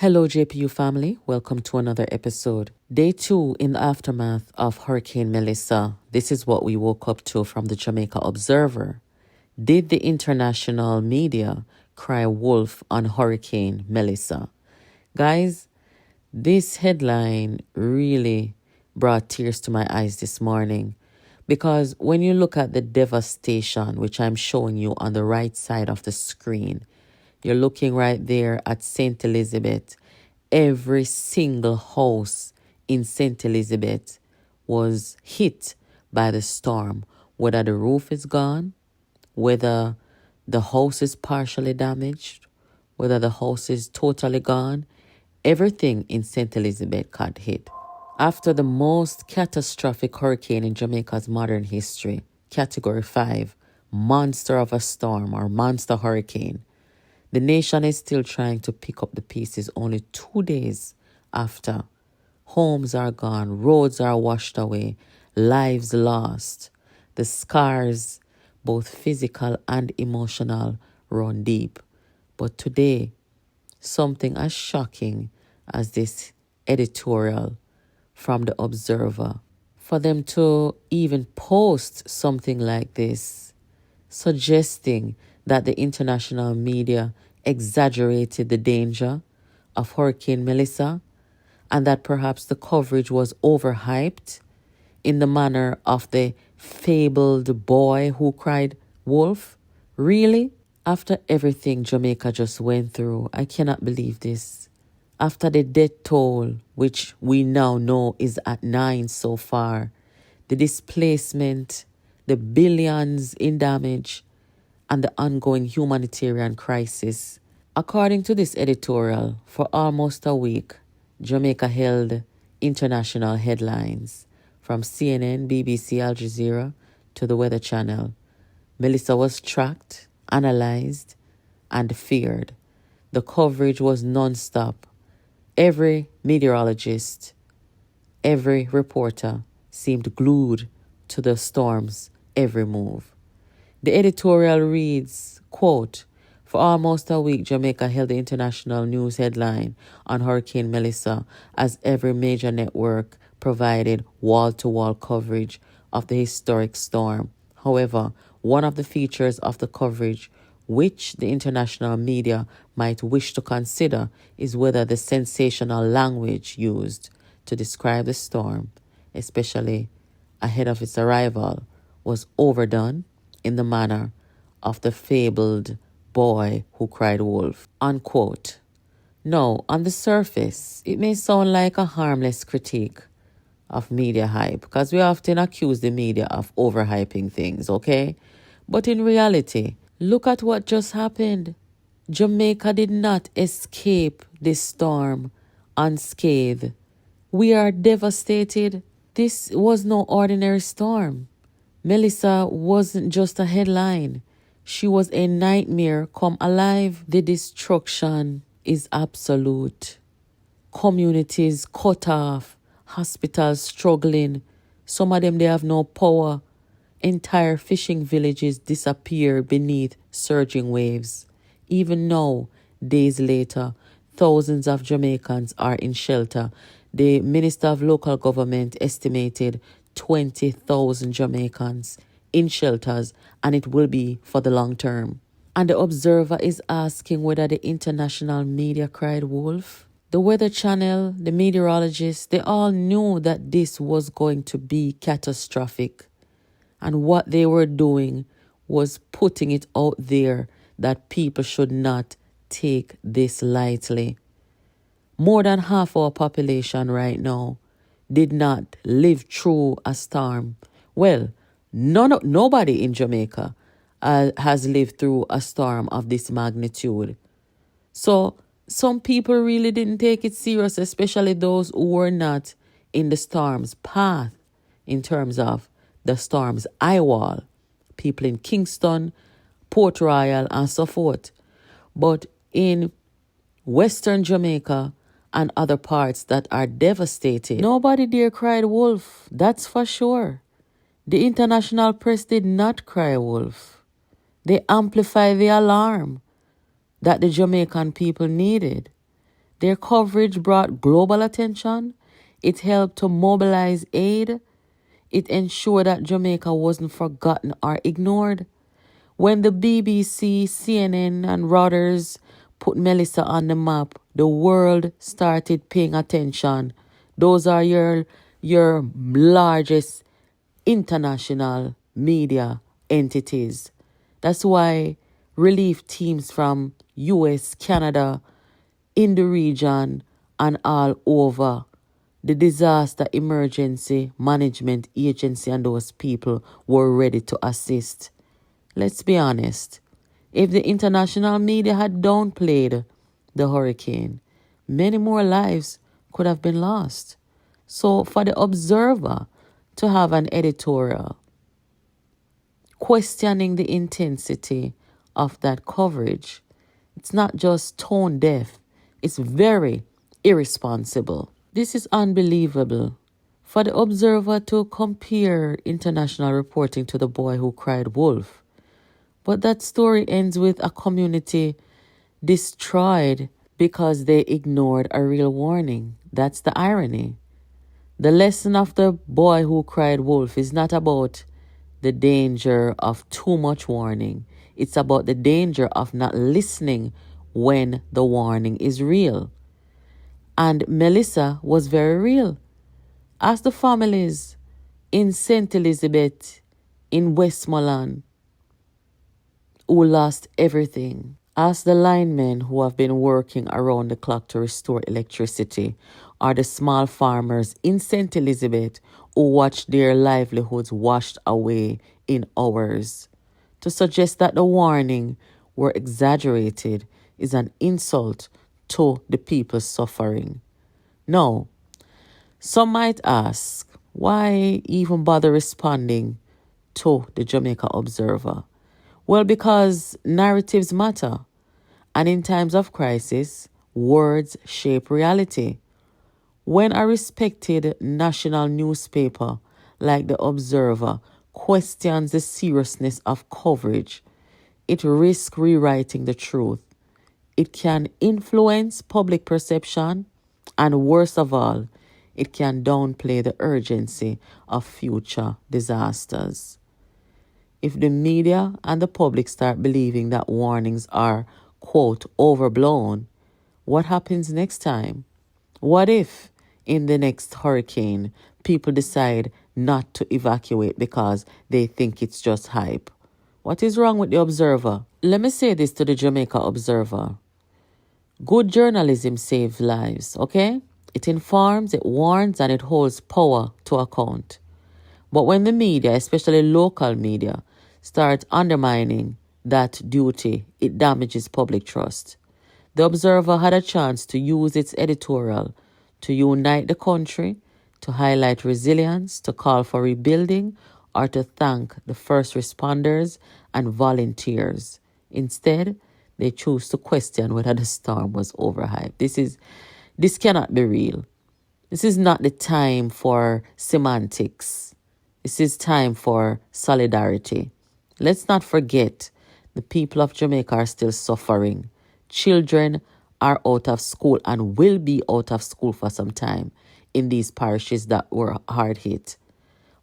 Hello, JPU family. Welcome to another episode. Day 2 in the aftermath of Hurricane Melissa. This is what we woke up to from the Jamaica Observer. Did the international media cry wolf on Hurricane Melissa? Guys, this headline really brought tears to my eyes this morning because when you look at the devastation, which I'm showing you on the right side of the screen, you're looking right there at St. Elizabeth. Every single house in St. Elizabeth was hit by the storm, whether the roof is gone, whether the house is partially damaged, whether the house is totally gone. Everything in St. Elizabeth got hit. After the most catastrophic hurricane in Jamaica's modern history, Category 5, monster of a storm or monster hurricane, the nation is still trying to pick up the pieces only 2 days after. Homes are gone, roads are washed away, lives lost. The scars, both physical and emotional, run deep. But today, something as shocking as this editorial from the Observer, for them to even post something like this, suggesting that the international media exaggerated the danger of Hurricane Melissa and that perhaps the coverage was overhyped in the manner of the fabled boy who cried wolf. Really? After everything Jamaica just went through, I cannot believe this. After the death toll, which we now know is at 9 so far, the displacement, the billions in damage, and the ongoing humanitarian crisis. According to this editorial, for almost a week, Jamaica held international headlines from CNN, BBC, Al Jazeera to the Weather Channel. Melissa was tracked, analyzed, and feared. The coverage was non-stop. Every meteorologist, every reporter seemed glued to the storm's every move. The editorial reads, quote, "For almost a week, Jamaica held the international news headline on Hurricane Melissa as every major network provided wall-to-wall coverage of the historic storm. However, one of the features of the coverage which the international media might wish to consider is whether the sensational language used to describe the storm, especially ahead of its arrival, was overdone in the manner of the fabled boy who cried wolf," unquote. Now, on the surface, it may sound like a harmless critique of media hype because we often accuse the media of overhyping things, okay? But in reality, look at what just happened. Jamaica did not escape this storm unscathed. We are devastated. This was no ordinary storm. Melissa wasn't just a headline. She was a nightmare come alive. The destruction is absolute. Communities cut off. Hospitals struggling. Some of them, they have no power. Entire fishing villages disappear beneath surging waves. Even now, days later, thousands of Jamaicans are in shelter. The Minister of Local Government estimated 20,000 Jamaicans in shelters, and it will be for the long term. And the Observer is asking whether the international media cried wolf. The Weather Channel, the meteorologists, they all knew that this was going to be catastrophic. And what they were doing was putting it out there that people should not take this lightly. More than half our population right now did not live through a storm. Well, nobody in Jamaica has lived through a storm of this magnitude. So some people really didn't take it serious, especially those who were not in the storm's path in terms of the storm's eye wall. People in Kingston, Port Royal, and so forth. But in Western Jamaica and other parts that are devastated, nobody there cried wolf, that's for sure. The international press did not cry wolf. They amplified the alarm that the Jamaican people needed. Their coverage brought global attention. It helped to mobilize aid. It ensured that Jamaica wasn't forgotten or ignored. When the BBC, CNN, and Reuters put Melissa on the map, the world started paying attention. Those are your largest international media entities. That's why relief teams from US, Canada, in the region, and all over, the disaster emergency management agency and those people were ready to assist. Let's be honest. If the international media had downplayed the hurricane, many more lives could have been lost. So for the Observer to have an editorial questioning the intensity of that coverage, it's not just tone deaf, it's very irresponsible. This is unbelievable. For the Observer to compare international reporting to the boy who cried wolf. But that story ends with a community destroyed because they ignored a real warning. That's the irony. The lesson of the boy who cried wolf is not about the danger of too much warning. It's about the danger of not listening when the warning is real. And Melissa was very real. Ask the families in St. Elizabeth, in Westmoreland, who lost everything. Ask the linemen who have been working around the clock to restore electricity, or the small farmers in St. Elizabeth who watched their livelihoods washed away in hours. To suggest that the warning were exaggerated is an insult to the people suffering. Now, some might ask, why even bother responding to the Jamaica Observer? Well, because narratives matter. And in times of crisis, words shape reality. When a respected national newspaper like the Observer questions the seriousness of coverage, it risks rewriting the truth. It can influence public perception, and worst of all, it can downplay the urgency of future disasters. If the media and the public start believing that warnings are, quote, overblown, what happens next time? What if, in the next hurricane, people decide not to evacuate because they think it's just hype? What is wrong with the Observer? Let me say this to the Jamaica Observer. Good journalism saves lives, okay? It informs, it warns, and it holds power to account. But when the media, especially local media, starts undermining that duty, it damages public trust. The Observer had a chance to use its editorial to unite the country, to highlight resilience, to call for rebuilding, or to thank the first responders and volunteers. Instead, they choose to question whether the storm was overhyped. This cannot be real. This is not the time for semantics. This is time for solidarity. Let's not forget, the people of Jamaica are still suffering. Children are out of school and will be out of school for some time in these parishes that were hard hit.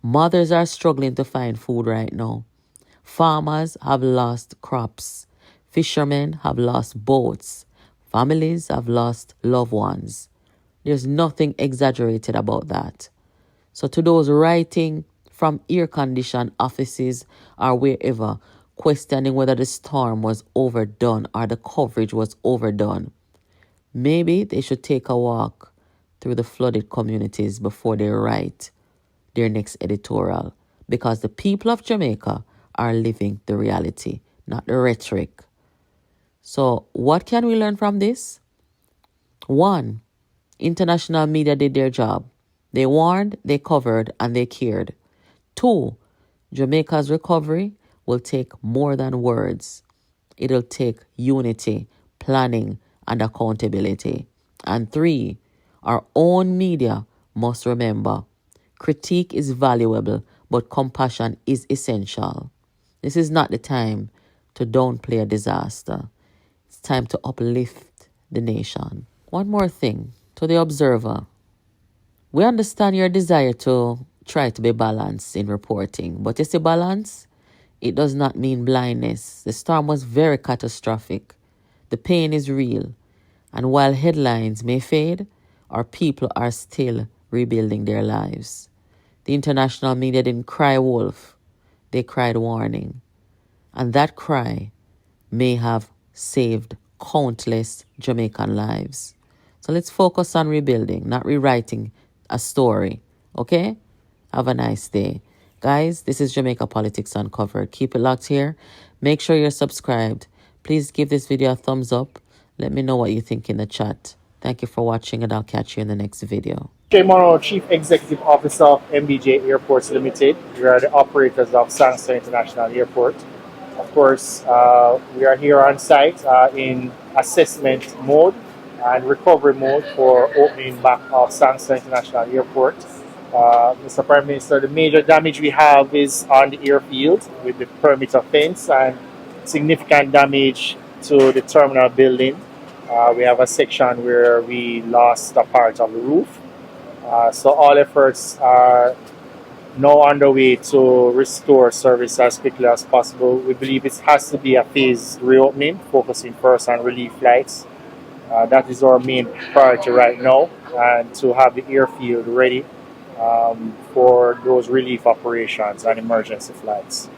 Mothers are struggling to find food right now. Farmers have lost crops. Fishermen have lost boats. Families have lost loved ones. There's nothing exaggerated about that. So to those writing from air-conditioned offices or wherever, questioning whether the storm was overdone or the coverage was overdone, maybe they should take a walk through the flooded communities before they write their next editorial, because the people of Jamaica are living the reality, not the rhetoric. So what can we learn from this? 1, international media did their job. They warned, they covered, and they cared. 2, Jamaica's recovery will take more than words. It'll take unity, planning, and accountability. And 3, our own media must remember, critique is valuable, but compassion is essential. This is not the time to downplay a disaster. It's time to uplift the nation. One more thing to the observer. We understand your desire to try to be balanced in reporting, but you see, balance, it does not mean blindness. The storm was very catastrophic. The pain is real. And while headlines may fade, our people are still rebuilding their lives. The international media didn't cry wolf, they cried warning. And that cry may have saved countless Jamaican lives. So let's focus on rebuilding, not rewriting a story. Okay? Have a nice day. Guys, this is Jamaica Politics Uncovered. Keep it locked here. Make sure you're subscribed. Please give this video a thumbs up. Let me know what you think in the chat. Thank you for watching, and I'll catch you in the next video. Mono, Chief Executive Officer of MBJ Airports Limited. We are the operators of Sangster International Airport. Of course, we are here on site in assessment mode and recovery mode for opening back of Sangster International Airport. Mr. Prime Minister, the major damage we have is on the airfield with the perimeter fence and significant damage to the terminal building. We have a section where we lost a part of the roof. So all efforts are now underway to restore service as quickly as possible. We believe it has to be a phased reopening, focusing first on relief flights. That is our main priority right now, and to have the airfield ready for those relief operations and emergency flights.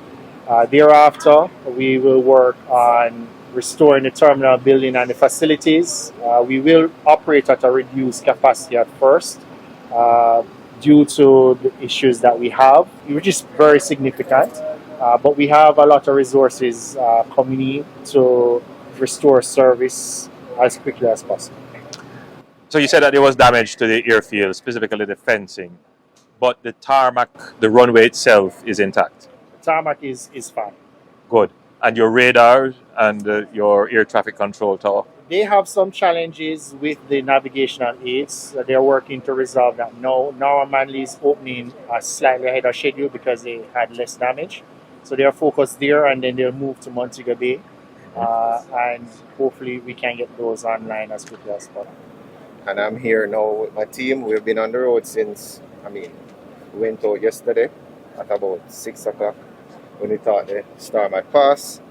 Thereafter, we will work on restoring the terminal building and the facilities. We will operate at a reduced capacity at first due to the issues that we have, which is very significant. But we have a lot of resources coming in to restore service as quickly as possible. So you said that there was damage to the airfield, specifically the fencing, but the tarmac, the runway itself is intact. The tarmac is fine. Good. And your radar and your air traffic control tower? They have some challenges with the navigational aids. They're working to resolve that now. Now Manley is opening slightly ahead of schedule because they had less damage. So they're focused there, and then they'll move to Montego Bay. And hopefully we can get those online as quickly as possible. And I'm here now with my team. We've been on the road since, we went out yesterday at about 6 o'clock when we thought the storm had passed.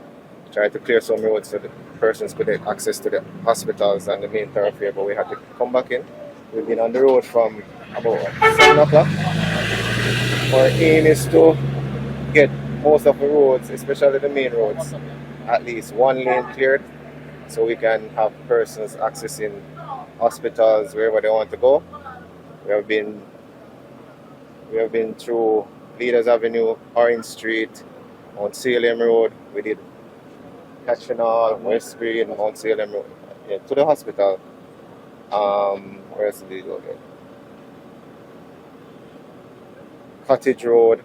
Tried to clear some roads so the persons could get access to the hospitals and the main thoroughfare, but we had to come back in. We've been on the road from about 7 o'clock. Our aim is to get most of the roads, especially the main roads, at least one lane cleared so we can have persons accessing hospitals wherever they want to go. We have been through Leaders Avenue, Orange Street, Mount Salem Road. We did Catchinall, West Green, Mount Salem Road, to the hospital. Where else did we go again? Cottage Road.